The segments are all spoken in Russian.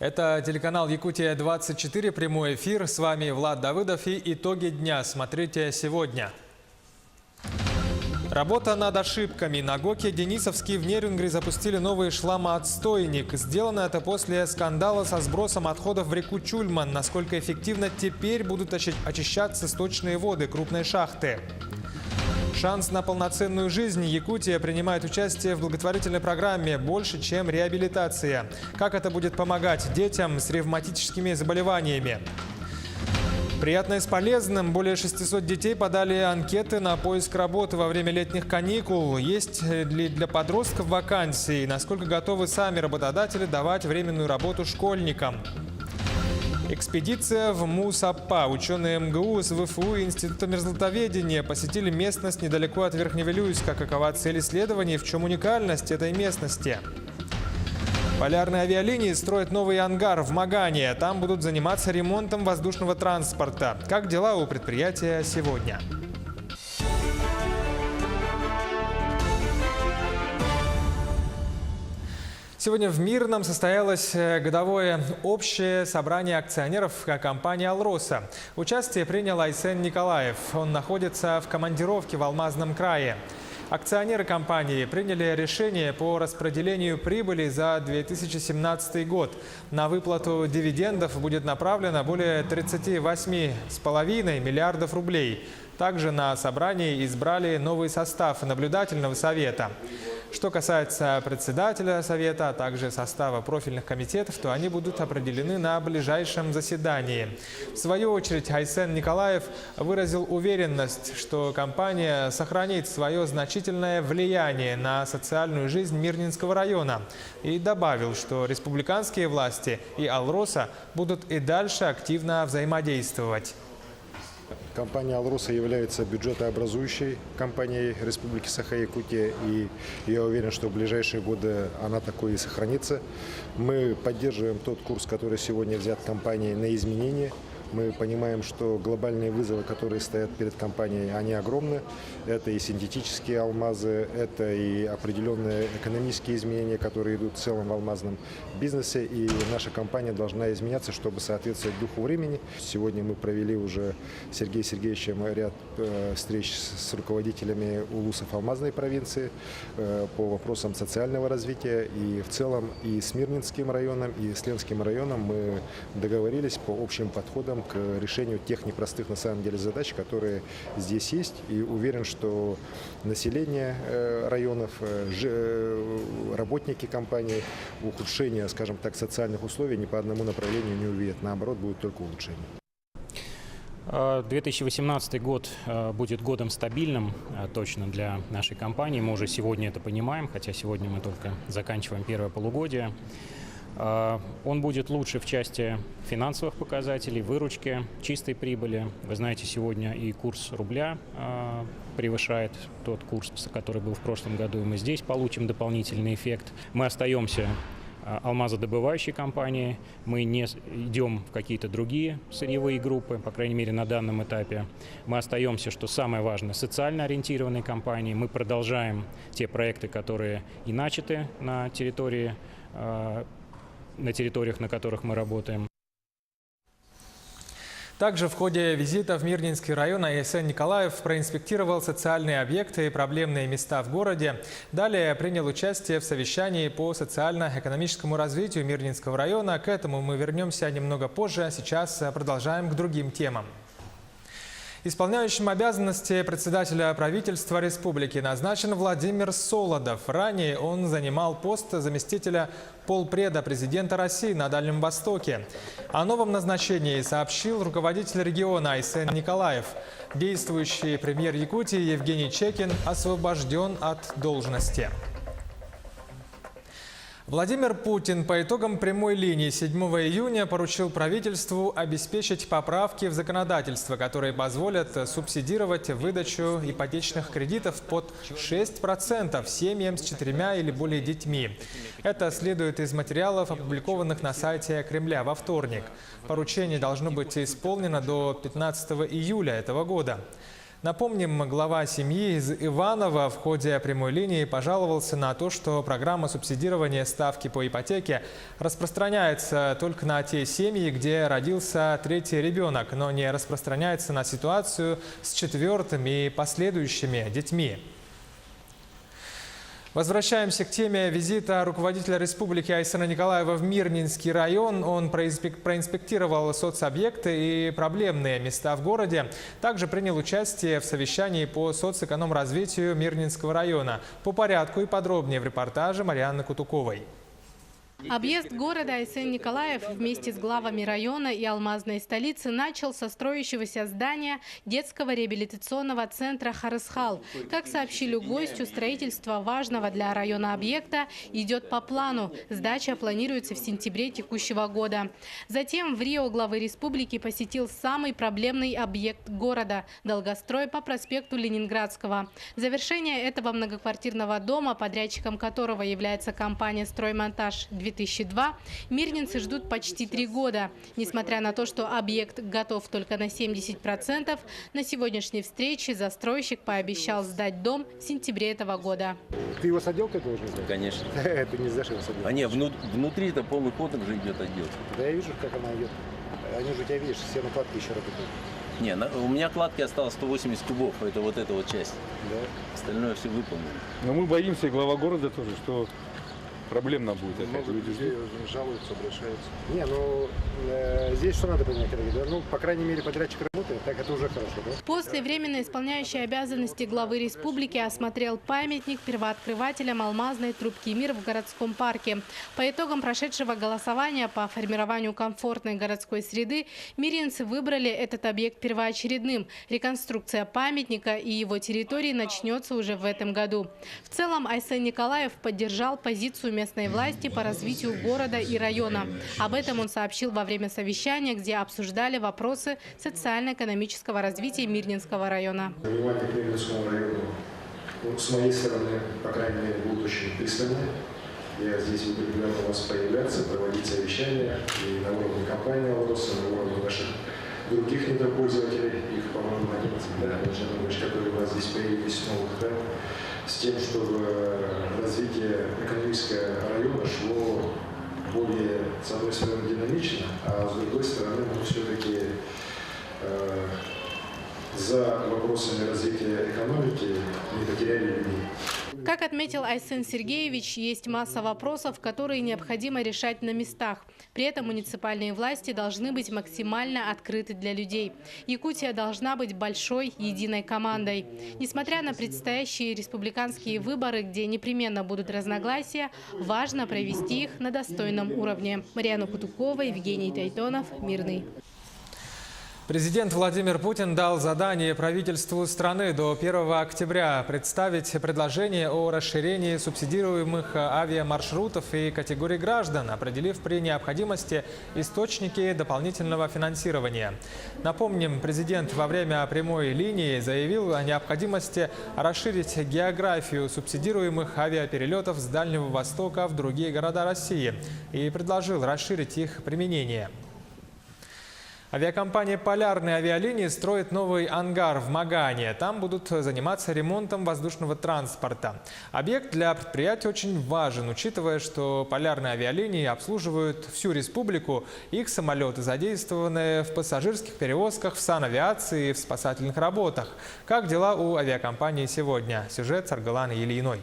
Это телеканал «Якутия-24», прямой эфир. С вами Влад Давыдов и итоги дня. Смотрите сегодня. Работа над ошибками. На ГОКе Денисовский в Нерюнгри запустили новый шламоотстойник. Сделано это после скандала со сбросом отходов в реку Чульман. Насколько эффективно теперь будут очищаться сточные воды крупной шахты. Шанс на полноценную жизнь. Якутия принимает участие в благотворительной программе «Больше, чем реабилитация». Как это будет помогать детям с ревматическими заболеваниями? Приятное с полезным. Более 600 детей подали анкеты на поиск работы во время летних каникул. Есть ли для подростков вакансии? Насколько готовы сами работодатели давать временную работу школьникам? Экспедиция в Мусапа. Ученые МГУ с ВФУ и Института мерзлотоведения посетили местность недалеко от Верхневилюйска. Какова цель исследований, в чем уникальность этой местности? Полярные авиалинии строят новый ангар в Магане. Там будут заниматься ремонтом воздушного транспорта. Как дела у предприятия сегодня? Сегодня в Мирном состоялось годовое общее собрание акционеров компании «Алроса». Участие принял Айсен Николаев. Он находится в командировке в Алмазном крае. Акционеры компании приняли решение по распределению прибыли за 2017 год. На выплату дивидендов будет направлено более 38,5 миллиардов рублей. Также на собрании избрали новый состав наблюдательного совета. Что касается председателя совета, а также состава профильных комитетов, то они будут определены на ближайшем заседании. В свою очередь Айсен Николаев выразил уверенность, что компания сохранит свое значительное влияние на социальную жизнь Мирнинского района. И добавил, что республиканские власти и «Алроса» будут и дальше активно взаимодействовать. Компания «Алроса» является бюджетообразующей компанией Республики Саха-Якутия, и я уверен, что в ближайшие годы она такой и сохранится. Мы поддерживаем тот курс, который сегодня взят компанией на изменение. Мы понимаем, что глобальные вызовы, которые стоят перед компанией, они огромны. Это и синтетические алмазы, это и определенные экономические изменения, которые идут в целом в алмазном бизнесе. И наша компания должна изменяться, чтобы соответствовать духу времени. Сегодня мы провели уже с Сергеем Сергеевичем ряд встреч с руководителями улусов алмазной провинции по вопросам социального развития. И в целом и с Мирнинским районом, и с Ленским районом мы договорились по общим подходам к решению тех непростых на самом деле задач, которые здесь есть. И уверен, что население районов, работники компании ухудшения, скажем так, социальных условий ни по одному направлению не увидят. Наоборот, будет только улучшение. 2018 год будет годом стабильным точно для нашей компании. Мы уже сегодня это понимаем, хотя сегодня мы только заканчиваем первое полугодие. Он будет лучше в части финансовых показателей, выручки, чистой прибыли. Вы знаете, сегодня и курс рубля превышает тот курс, который был в прошлом году, и мы здесь получим дополнительный эффект. Мы остаемся алмазодобывающей компанией, мы не идем в какие-то другие сырьевые группы, по крайней мере на данном этапе. Мы остаемся, что самое важное, социально ориентированной компанией. Мы продолжаем те проекты, которые и начаты на территориях, на которых мы работаем. Также в ходе визита в Мирнинский район Айсен Николаев проинспектировал социальные объекты и проблемные места в городе. Далее принял участие в совещании по социально-экономическому развитию Мирнинского района. К этому мы вернемся немного позже, а сейчас продолжаем к другим темам. Исполняющим обязанности председателя правительства республики назначен Владимир Солодов. Ранее он занимал пост заместителя полпреда президента России на Дальнем Востоке. О новом назначении сообщил руководитель региона Айсен Николаев. Действующий премьер Якутии Евгений Чекин освобожден от должности. Владимир Путин по итогам прямой линии 7 июня поручил правительству обеспечить поправки в законодательство, которые позволят субсидировать выдачу ипотечных кредитов под 6% семьям с 4 или более детьми. Это следует из материалов, опубликованных на сайте Кремля во вторник. Поручение должно быть исполнено до 15 июля этого года. Напомним, глава семьи из Иваново в ходе прямой линии пожаловался на то, что программа субсидирования ставки по ипотеке распространяется только на те семьи, где родился третий ребенок, но не распространяется на ситуацию с четвертым и последующими детьми. Возвращаемся к теме визита руководителя республики Айсена Николаева в Мирнинский район. Он проинспектировал соцобъекты и проблемные места в городе. Также принял участие в совещании по соцэкономразвитию Мирнинского района. По порядку и подробнее в репортаже Марианны Кутуковой. Объезд города Айсен Николаев вместе с главами района и алмазной столицы начал со строящегося здания детского реабилитационного центра «Харысхал». Как сообщили гостю, строительство важного для района объекта идет по плану. Сдача планируется в сентябре текущего года. Затем в Рио главы республики посетил самый проблемный объект города – долгострой по проспекту Ленинградского. Завершение этого многоквартирного дома, подрядчиком которого является компания «Строймонтаж-2002», мирнинцы ждут почти 3 года. Несмотря на то, что объект готов только на 70%, на сегодняшней встрече застройщик пообещал сдать дом в сентябре этого года. Ты его с отделкой должен сдать? Конечно. Ты не сдашь его с отделкой. А не, внутри-то полный ход уже идет отделка. Да я вижу, как она идет. Они же у тебя, видишь, все накладки еще работают. Не, у меня кладки осталось 180 кубов, это вот эта вот часть. Да. Остальное все выполнено. Но мы боимся, и глава города тоже, что проблемно будет опять. Много Люди людей ждут. жалуются, обращаются. Не, ну здесь что надо понимать, коллеги, да? Ну, по крайней мере, подрядчик работает, так это уже хорошо, да? После временно исполняющей обязанности главы республики осмотрел памятник первооткрывателям алмазной трубки «Мир» в городском парке. По итогам прошедшего голосования по формированию комфортной городской среды мирнинцы выбрали этот объект первоочередным. Реконструкция памятника и его территории начнется уже в этом году. В целом Айсен Николаев поддержал позицию местной власти по развитию города и района. Об этом он сообщил во время совещания, где обсуждали вопросы социально-экономического развития Мирнинского района. Внимание к Мирнинскому району, с моей стороны, по крайней мере, будут очень пристальны. Я здесь буду регулярно у вас появляться, проводить совещания и на уровне компании «Алроса», на уровне ваших других недропользователей, их, по-моему, 11, которые у вас здесь появились новых, да, с тем, чтобы развитие экономического района шло более, с одной стороны, динамично, а с другой стороны, мы все-таки за вопросами развития экономики не потеряли людей. Как отметил Айсен Сергеевич, есть масса вопросов, которые необходимо решать на местах. При этом муниципальные власти должны быть максимально открыты для людей. Якутия должна быть большой, единой командой. Несмотря на предстоящие республиканские выборы, где непременно будут разногласия, важно провести их на достойном уровне. Марианна Кутукова, Евгений Тайтонов, Мирный. Президент Владимир Путин дал задание правительству страны до 1 октября представить предложение о расширении субсидируемых авиамаршрутов и категорий граждан, определив при необходимости источники дополнительного финансирования. Напомним, президент во время прямой линии заявил о необходимости расширить географию субсидируемых авиаперелетов с Дальнего Востока в другие города России и предложил расширить их применение. Авиакомпания «Полярные авиалинии» строит новый ангар в Магане. Там будут заниматься ремонтом воздушного транспорта. Объект для предприятия очень важен, учитывая, что «Полярные авиалинии» обслуживают всю республику. Их самолеты задействованы в пассажирских перевозках, в санавиации и в спасательных работах. Как дела у авиакомпании сегодня? Сюжет Саргаланы Ильиной.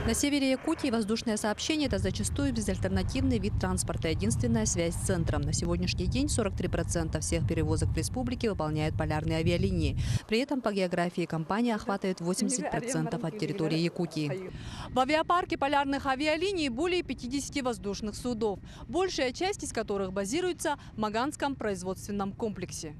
На севере Якутии воздушное сообщение – это зачастую безальтернативный вид транспорта, единственная связь с центром. На сегодняшний день 43% всех перевозок в республике выполняют полярные авиалинии. При этом по географии компания охватывает 80% от территории Якутии. В авиапарке полярных авиалиний более 50 воздушных судов, большая часть из которых базируется в Маганском производственном комплексе.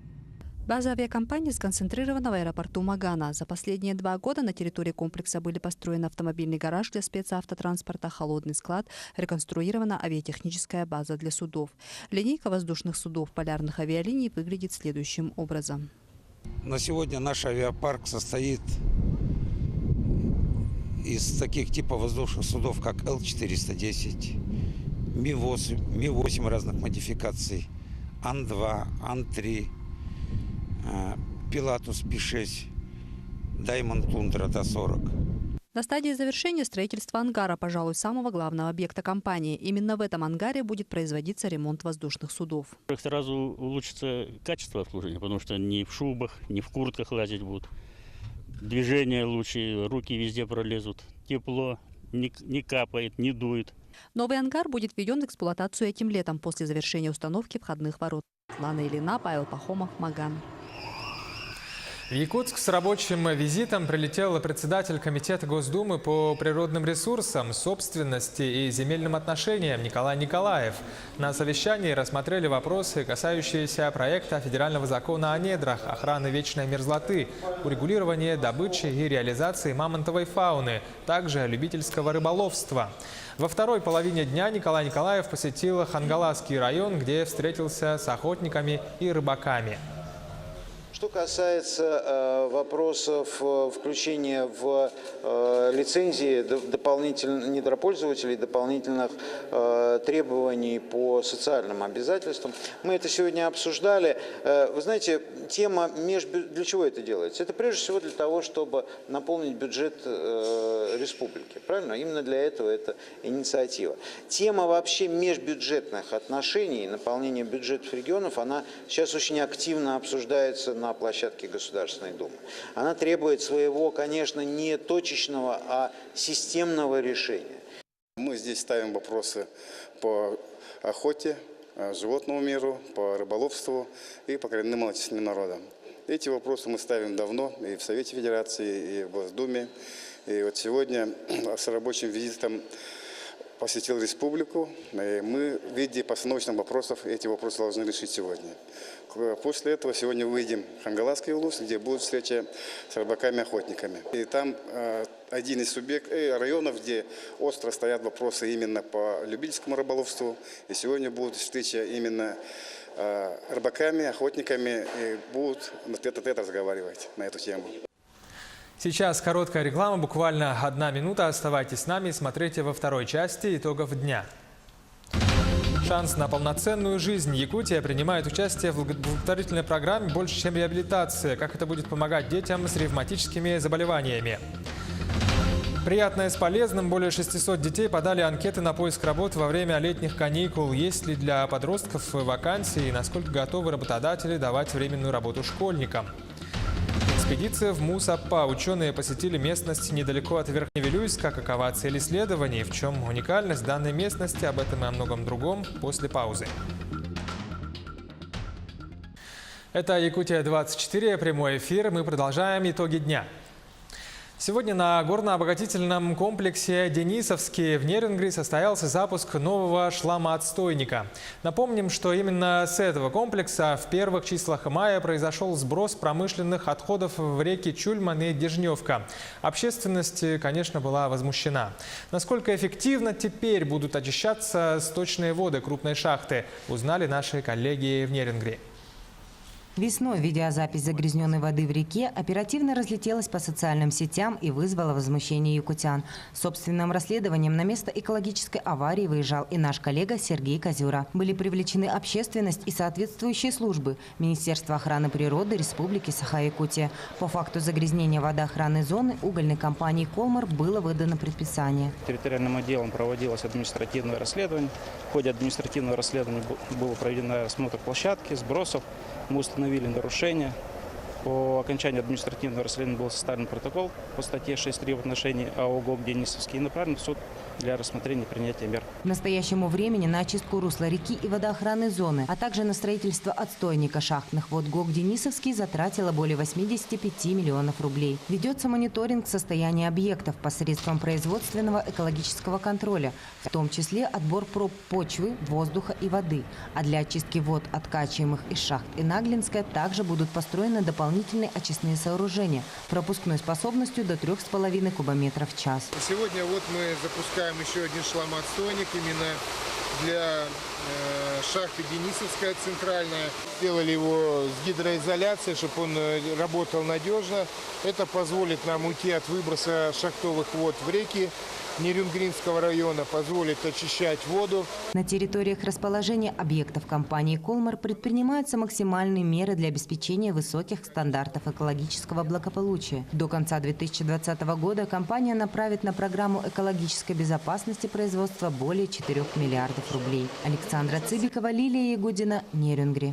База авиакомпании сконцентрирована в аэропорту Магана. За последние 2 года на территории комплекса были построены автомобильный гараж для спецавтотранспорта, холодный склад, реконструирована авиатехническая база для судов. Линейка воздушных судов полярных авиалиний выглядит следующим образом. На сегодня наш авиапарк состоит из таких типов воздушных судов, как Л-410, Ми-8 разных модификаций, Ан-2, Ан-3, Пилатус P6, Diamond Tundra Т-40. На стадии завершения строительства ангара, пожалуй, самого главного объекта компании. Именно в этом ангаре будет производиться ремонт воздушных судов. Сразу улучшится качество обслуживания, потому что ни в шубах, ни в куртках лазить будут. Движение лучше, руки везде пролезут. Тепло, не капает, не дует. Новый ангар будет введен в эксплуатацию этим летом после завершения установки входных ворот. Лана Ильина, Павел Пахомов, Маган. В Якутск с рабочим визитом прилетел председатель Комитета Госдумы по природным ресурсам, собственности и земельным отношениям Николай Николаев. На совещании рассмотрели вопросы, касающиеся проекта федерального закона о недрах, охраны вечной мерзлоты, урегулирования добычи и реализации мамонтовой фауны, также любительского рыболовства. Во второй половине дня Николай Николаев посетил Хангаласский район, где встретился с охотниками и рыбаками. Что касается вопросов включения в лицензии дополнительных недропользователей, дополнительных требований по социальным обязательствам, мы это сегодня обсуждали. Вы знаете, тема для чего это делается? Это прежде всего для того, чтобы наполнить бюджет республики. Правильно? Именно для этого это инициатива. Тема вообще межбюджетных отношений, наполнения бюджетов регионов, она сейчас очень активно обсуждается на площадке Государственной Думы. Она требует своего, конечно, не точечного, а системного решения. Мы здесь ставим вопросы по охоте, животному миру, по рыболовству и по коренным малочисленным народам. Эти вопросы мы ставим давно и в Совете Федерации, и в Госдуме. И вот сегодня с рабочим визитом посетил республику. И мы в виде постановочных вопросов эти вопросы должны решить сегодня. После этого сегодня выйдем в Хангаласский улус, где будет встреча с рыбаками-охотниками. И там один из районов, где остро стоят вопросы именно по любительскому рыболовству. И сегодня будет встреча именно рыбаками, охотниками, и будут тет-а-тет разговаривать на эту тему. Сейчас короткая реклама, буквально 1 минута. Оставайтесь с нами и смотрите во второй части итогов дня. Шанс на полноценную жизнь. Якутия принимает участие в благотворительной программе «Больше, чем реабилитация». Как это будет помогать детям с ревматическими заболеваниями? Приятное с полезным. Более 600 детей подали анкеты на поиск работы во время летних каникул. Есть ли для подростков вакансии и насколько готовы работодатели давать временную работу школьникам? Экспедиция в Мусапа. Ученые посетили местность недалеко от Верхневилюйска. Какова цель исследований? В чем уникальность данной местности? Об этом и о многом другом после паузы. Это Якутия-24, прямой эфир. Мы продолжаем итоги дня. Сегодня на горно-обогатительном комплексе «Денисовский» в Нерюнгри состоялся запуск нового шламоотстойника. Напомним, что именно с этого комплекса в первых числах мая произошел сброс промышленных отходов в реки Чульман и Дежневка. Общественность, конечно, была возмущена. Насколько эффективно теперь будут очищаться сточные воды крупной шахты, узнали наши коллеги в Нерюнгри. Весной видеозапись загрязненной воды в реке оперативно разлетелась по социальным сетям и вызвала возмущение якутян. Собственным расследованием на место экологической аварии выезжал и наш коллега Сергей Козюра. Были привлечены общественность и соответствующие службы Министерства охраны природы Республики Саха-Якутия. По факту загрязнения водоохранной зоны угольной компании «Колмар» было выдано предписание. Территориальным отделом проводилось административное расследование. В ходе административного расследования был проведен осмотр площадки, сбросов. Мы установили нарушения. По окончании административного расследования был составлен протокол по статье 6.3 в отношении АО «ГОК Денисовский» и направлен в суд для рассмотрения и принятия мер. К настоящему времени на очистку русла реки и водоохранной зоны, а также на строительство отстойника шахтных вод ГОК Денисовский затратило более 85 миллионов рублей. Ведется мониторинг состояния объектов посредством производственного экологического контроля, в том числе отбор проб почвы, воздуха и воды. А для очистки вод, откачиваемых из шахт Инаглинская, также будут построены дополнительные очистные сооружения пропускной способностью до 3,5 кубометров в час. Сегодня вот мы запускаем еще один шламоотстойник именно для шахты Денисовская центральная. Сделали его с гидроизоляцией, чтобы он работал надежно. Это позволит нам уйти от выброса шахтовых вод в реки Нерюнгринского района позволит очищать воду. На территориях расположения объектов компании «Колмар» предпринимаются максимальные меры для обеспечения высоких стандартов экологического благополучия. До конца 2020 года компания направит на программу экологической безопасности производства более 4 миллиардов рублей. Александра Цыбикова, Лилия Ягудина, Нерюнгри.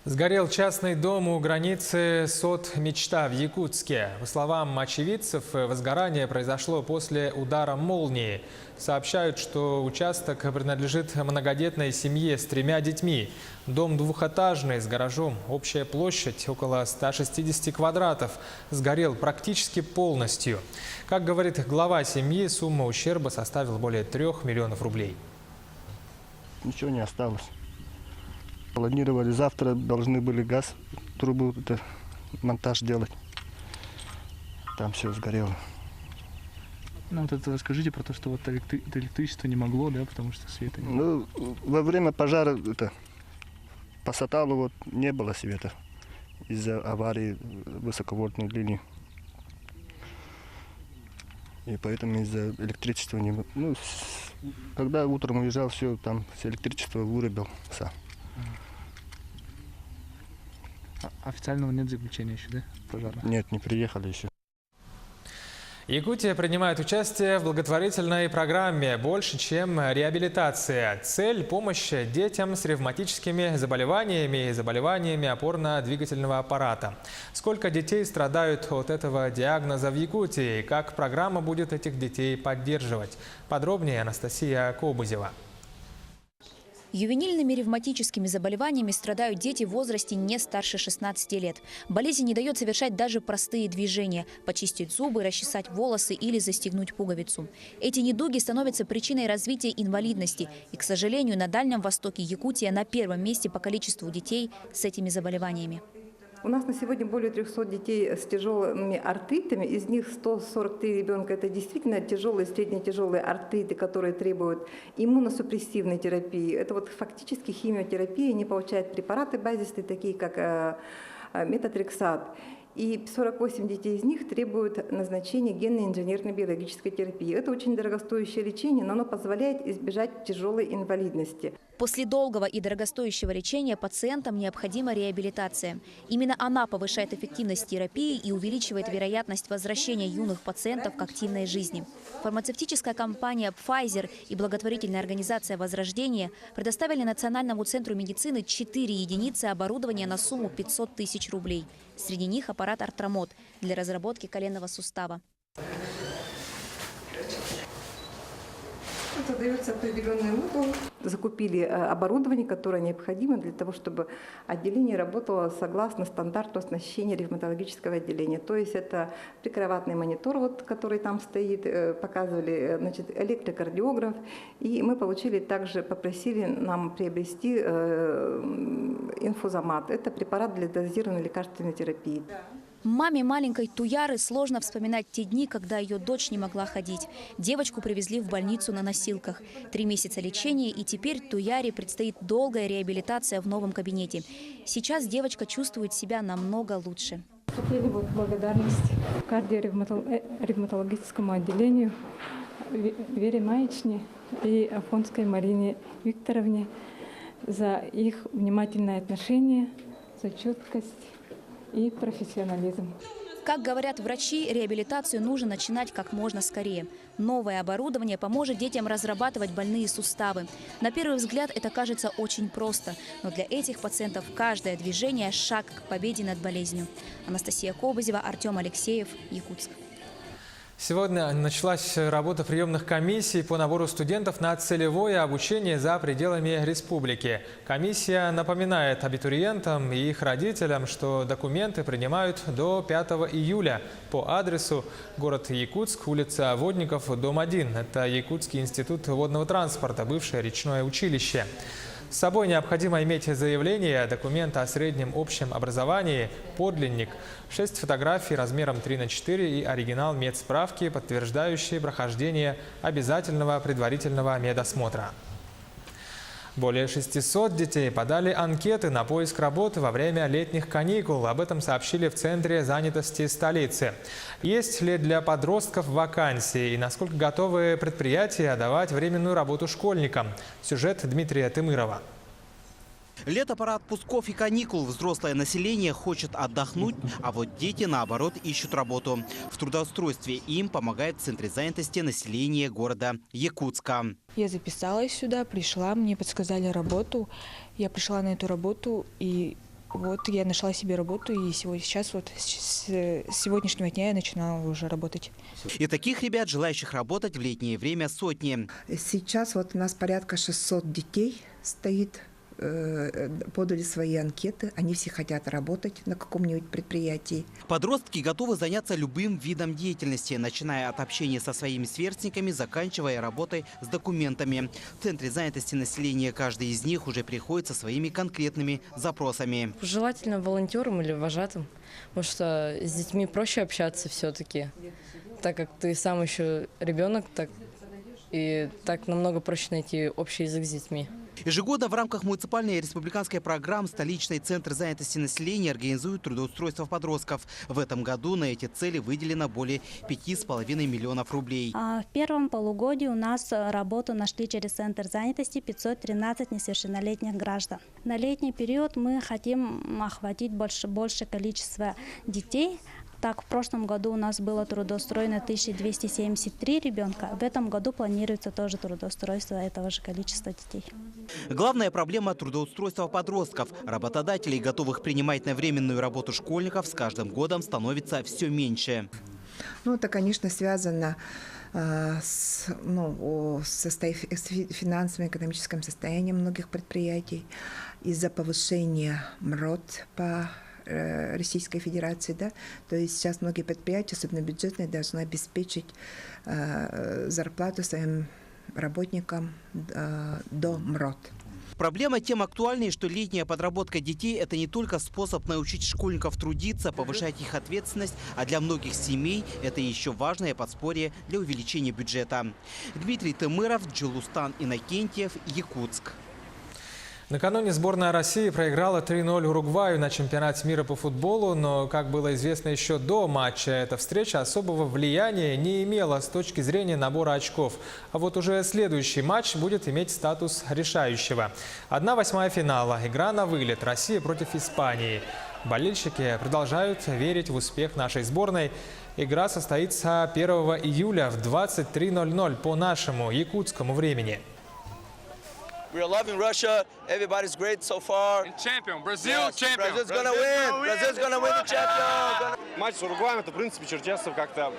Сгорел частный дом у границы Сот-Мечта в Якутске. По словам очевидцев, возгорание произошло после удара молнии. Сообщают, что участок принадлежит многодетной семье с 3 детьми. Дом двухэтажный с гаражом. Общая площадь около 160 квадратов. Сгорел практически полностью. Как говорит глава семьи, сумма ущерба составила более 3 миллионов рублей. Ничего не осталось. Планировали, завтра должны были газ, трубу, монтаж делать. Там все сгорело. Ну вот это расскажите про то, что вот электричество не могло, да, потому что света не было. Ну, во время пожара по Саталу вот не было света из-за аварии высоковольтной линии. И поэтому из-за электричества не было. Ну, когда утром уезжал, все, там все электричество вырубился. Официального нет заключения еще, да? Пожара? Нет, не приехали еще. Якутия принимает участие в благотворительной программе «Больше, чем реабилитация». Цель – помощь детям с ревматическими заболеваниями и заболеваниями опорно-двигательного аппарата. Сколько детей страдают от этого диагноза в Якутии и как программа будет этих детей поддерживать? Подробнее Анастасия Кобызева. Ювенильными ревматическими заболеваниями страдают дети в возрасте не старше 16 лет. Болезнь не дает совершать даже простые движения – почистить зубы, расчесать волосы или застегнуть пуговицу. Эти недуги становятся причиной развития инвалидности. И, к сожалению, на Дальнем Востоке Якутия на первом месте по количеству детей с этими заболеваниями. У нас на сегодня более 300 детей с тяжелыми артритами. Из них 143 ребенка – это действительно тяжелые, средне-тяжелые артриты, которые требуют иммуносупрессивной терапии. Это вот фактически химиотерапия. Они получают препараты базисные, такие как метотрексат. И 48 детей из них требуют назначения генно-инженерной биологической терапии. Это очень дорогостоящее лечение, но оно позволяет избежать тяжелой инвалидности. После долгого и дорогостоящего лечения пациентам необходима реабилитация. Именно она повышает эффективность терапии и увеличивает вероятность возвращения юных пациентов к активной жизни. Фармацевтическая компания Pfizer и благотворительная организация «Возрождение» предоставили Национальному центру медицины 4 единицы оборудования на сумму 500 тысяч рублей. Среди них аппарат «Артромод» для разработки коленного сустава. Это дается определенный угол. Закупили оборудование, которое необходимо для того, чтобы отделение работало согласно стандарту оснащения ревматологического отделения. То есть это прикроватный монитор, вот, который там стоит, показывали, значит, электрокардиограф. И мы попросили нам приобрести инфузомат. Это препарат для дозированной лекарственной терапии. Маме маленькой Туяры сложно вспоминать те дни, когда ее дочь не могла ходить. Девочку привезли в больницу на носилках. 3 месяца лечения, и теперь Туяре предстоит долгая реабилитация в новом кабинете. Сейчас девочка чувствует себя намного лучше. Хотели бы благодарность кардиоревматологическому отделению Вере Маечне и Афонской Марине Викторовне за их внимательное отношение, за чуткость и профессионализм. Как говорят врачи, реабилитацию нужно начинать как можно скорее. Новое оборудование поможет детям разрабатывать больные суставы. На первый взгляд это кажется очень просто, но для этих пациентов каждое движение – шаг к победе над болезнью. Анастасия Кобызева, Артем Алексеев, Якутск. Сегодня началась работа приемных комиссий по набору студентов на целевое обучение за пределами республики. Комиссия напоминает абитуриентам и их родителям, что документы принимают до 5 июля по адресу город Якутск, улица Водников, дом 1. Это Якутский институт водного транспорта, бывшее речное училище. С собой необходимо иметь заявление, документ о среднем общем образовании, подлинник, 6 фотографий размером 3×4 и оригинал медсправки, подтверждающие прохождение обязательного предварительного медосмотра. Более 600 детей подали анкеты на поиск работы во время летних каникул. Об этом сообщили в Центре занятости столицы. Есть ли для подростков вакансии и насколько готовы предприятия давать временную работу школьникам? Сюжет Дмитрия Тымырова. Лето, пора отпусков и каникул. Взрослое население хочет отдохнуть, а вот дети, наоборот, ищут работу. В трудоустройстве им помогает в Центре занятости населения города Якутска. Я записалась сюда, пришла, мне подсказали работу. Я пришла на эту работу, и вот я нашла себе работу, и сейчас вот с сегодняшнего дня я начинала уже работать. И таких ребят, желающих работать в летнее время, сотни. Сейчас вот у нас порядка 600 детей стоит. Подали свои анкеты, они все хотят работать на каком-нибудь предприятии. Подростки готовы заняться любым видом деятельности, начиная от общения со своими сверстниками, заканчивая работой с документами. В Центре занятости населения каждый из них уже приходит со своими конкретными запросами. Желательно волонтером или вожатым, потому что с детьми проще общаться все-таки, так как ты сам еще ребенок, так намного проще найти общий язык с детьми. Ежегодно в рамках муниципальной и республиканской программ столичный Центр занятости населения организует трудоустройство подростков. В этом году на эти цели выделено более 5,5 миллионов рублей. В первом полугодии у нас работу нашли через Центр занятости 513 несовершеннолетних граждан. На летний период мы хотим охватить большее количество детей. Так, в прошлом году у нас было трудоустроено 1273 ребенка. В этом году планируется тоже трудоустройство этого же количества детей. Главная проблема трудоустройства подростков. Работодателей, готовых принимать на временную работу школьников, с каждым годом становится все меньше. Ну, это, конечно, связано с финансовым и экономическим состоянием многих предприятий из-за повышения МРОТ по Российской Федерации, да, то есть сейчас многие предприятия, особенно бюджетные, должны обеспечить зарплату своим работникам до МРОТ. Проблема тем актуальнее, что летняя подработка детей – это не только способ научить школьников трудиться, повышать их ответственность, а для многих семей это еще важное подспорье для увеличения бюджета. Дмитрий Тымыров, Джилустан Иннокентьев, Якутск. Накануне сборная России проиграла 3-0 Уругваю на чемпионате мира по футболу, но, как было известно еще до матча, эта встреча особого влияния не имела с точки зрения набора очков. А вот уже следующий матч будет иметь статус решающего. 1/8 финала. Игра на вылет. Россия против Испании. Болельщики продолжают верить в успех нашей сборной. Игра состоится 1 июля в 23:00 по нашему якутскому времени. We are loving Russia. Everybody's great so far. And champion, Brazil, yes, champion. Brazil's gonna win. Brazil's gonna win the champion. Матч с Уругваем, это, в принципе, Черчесов как-то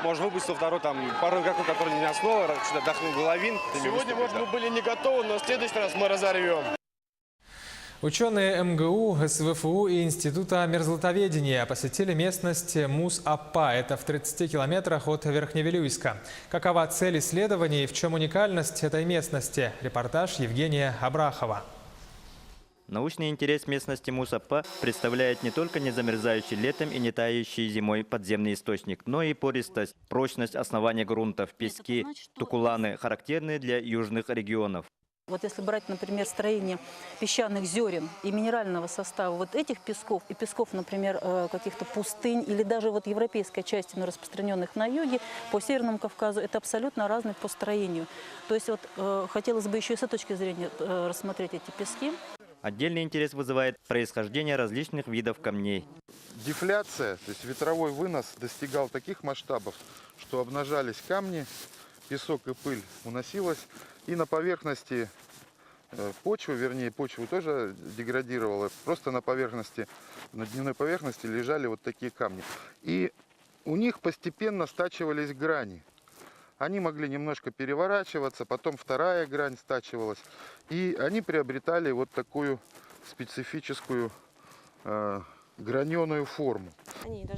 может выпустил второй, пару игроков, которые не основы, что-то отдохнул Головин. Сегодня, может, мы были не готовы, но в следующий раз мы разорвем. Ученые МГУ, СВФУ и Института мерзлотоведения посетили местность Мус-Аппа. Это в 30 километрах от Верхневилюйска. Какова цель исследований и в чем уникальность этой местности? Репортаж Евгения Абрахова. Научный интерес местности Мус-Аппа представляет не только незамерзающий летом и не тающий зимой подземный источник, но и пористость, прочность основания грунтов, пески, тукуланы, характерные для южных регионов. Вот если брать, например, строение песчаных зерен и минерального состава вот этих песков и песков, например, каких-то пустынь или даже вот европейской части, но распространенных на юге, по Северному Кавказу, это абсолютно разные по строению. То есть вот хотелось бы еще и с этой точки зрения рассмотреть эти пески. Отдельный интерес вызывает происхождение различных видов камней. Дефляция, то есть ветровой вынос достигал таких масштабов, что обнажались камни, песок и пыль уносилась, и на поверхности почвы, вернее почву тоже деградировала, просто на поверхности, на дневной поверхности лежали вот такие камни. И у них постепенно стачивались грани. Они могли немножко переворачиваться, потом вторая грань стачивалась, и они приобретали вот такую специфическую граненую форму.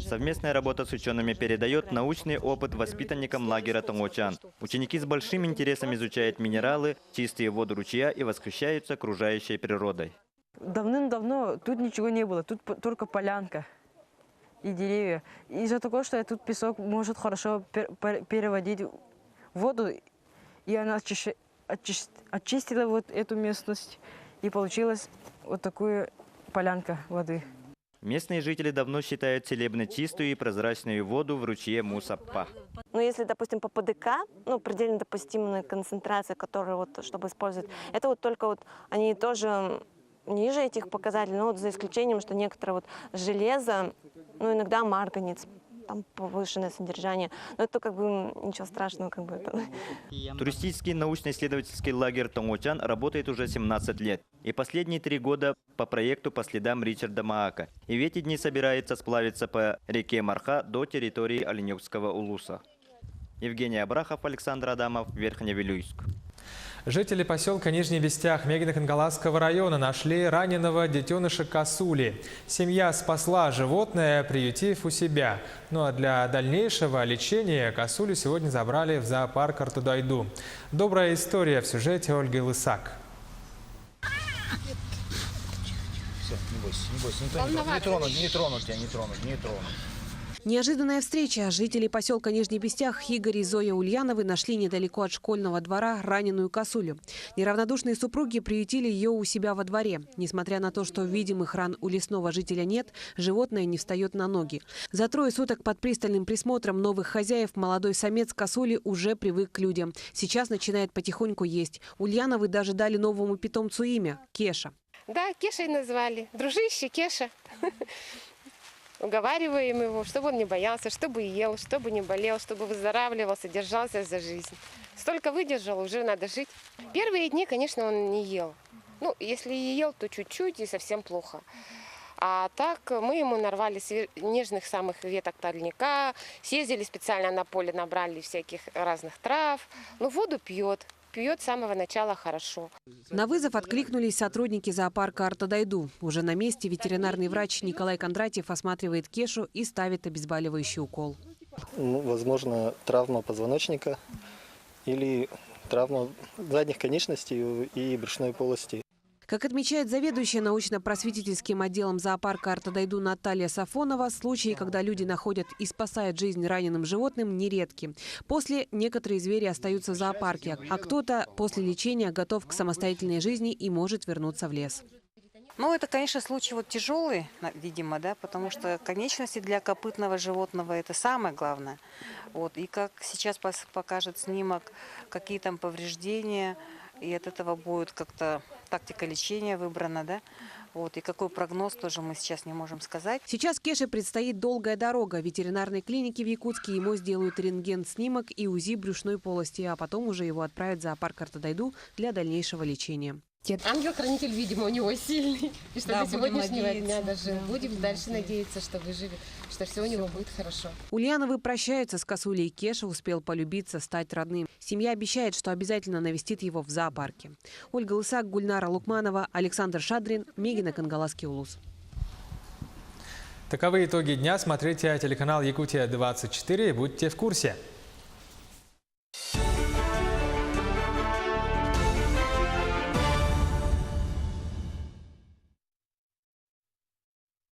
Совместная работа с учеными передает научный опыт воспитанникам лагеря Тонгочан. Ученики с большим интересом изучают минералы, чистые воды ручья и восхищаются окружающей природой. Давным-давно тут ничего не было, тут только полянка и деревья. Из-за того, что тут песок может хорошо переводить воду, и она очистила вот эту местность, и получилась вот такая полянка воды. Местные жители давно считают целебно чистую и прозрачную воду в ручье Мусаппа. Но если, допустим, по ПДК, предельно допустимая концентрация, которую вот, чтобы использовать, это вот только вот они тоже ниже этих показателей, но вот за исключением, что некоторые вот железо, иногда марганец, там повышенное содержание, но это как бы ничего страшного, как бы это. Туристический научно-исследовательский лагерь Тонгочан работает уже 17 лет. И последние 3 года по проекту по следам Ричарда Маака. И в эти дни собирается сплавиться по реке Марха до территории Оленевского улуса. Евгений Абрахов, Александр Адамов, Верхневилюйск. Жители поселка Нижний Вестях Мегино-Кангаласского района нашли раненого детеныша косули. Семья спасла животное, приютив у себя. Ну а для дальнейшего лечения косулю сегодня забрали в зоопарк Артудайду. Добрая история в сюжете Ольги Лысак. Все, не бойся, не тронут тебя. Неожиданная встреча. Жители поселка Нижний Вестях Игорь и Зоя Ульяновы нашли недалеко от школьного двора раненую косулю. Неравнодушные супруги приютили ее у себя во дворе. Несмотря на то, что видимых ран у лесного жителя нет, животное не встает на ноги. За 3 суток под пристальным присмотром новых хозяев молодой самец косули уже привык к людям. Сейчас начинает потихоньку есть. Ульяновы даже дали новому питомцу имя – Кеша. Да, Кешей назвали. Дружище Кеша. Уговариваем его, чтобы он не боялся, чтобы ел, чтобы не болел, чтобы выздоравливал, содержался за жизнь. Столько выдержал, уже надо жить. Первые дни, конечно, он не ел. Если и ел, то чуть-чуть и совсем плохо. А так мы ему нарвали нежных самых веток тальника, съездили специально на поле, набрали всяких разных трав. Воду пьет. Пьет с самого начала хорошо. На вызов откликнулись сотрудники зоопарка Артудайду. Уже на месте ветеринарный врач Николай Кондратьев осматривает Кешу и ставит обезболивающий укол. Возможно, травма позвоночника или травма задних конечностей и брюшной полости. Как отмечает заведующая научно-просветительским отделом зоопарка Артудайду Наталья Сафонова, случаи, когда люди находят и спасают жизнь раненым животным, нередки. После некоторые звери остаются в зоопарке, а кто-то после лечения готов к самостоятельной жизни и может вернуться в лес. Это, конечно, случай тяжелый, видимо, потому что конечности для копытного животного – это самое главное. И как сейчас покажет снимок, какие там повреждения, и от этого будет как-то тактика лечения выбрана, И какой прогноз, тоже мы сейчас не можем сказать. Сейчас Кеше предстоит долгая дорога. В ветеринарной клинике в Якутске ему сделают рентген-снимок и УЗИ брюшной полости, а потом уже его отправят в зоопарк Артудайду для дальнейшего лечения. Ангел-хранитель, видимо, у него сильный. И что до сегодняшнего дня даже будем дальше надеяться, что выживет, что все у него будет хорошо. Ульяновы прощаются с косулей. Кеша успел полюбиться, стать родным. Семья обещает, что обязательно навестит его в зоопарке. Ольга Лысак, Гульнара Лукманова, Александр Шадрин, Мегино-Кангаласский улус. Таковы итоги дня. Смотрите телеканал Якутия-24 и будьте в курсе.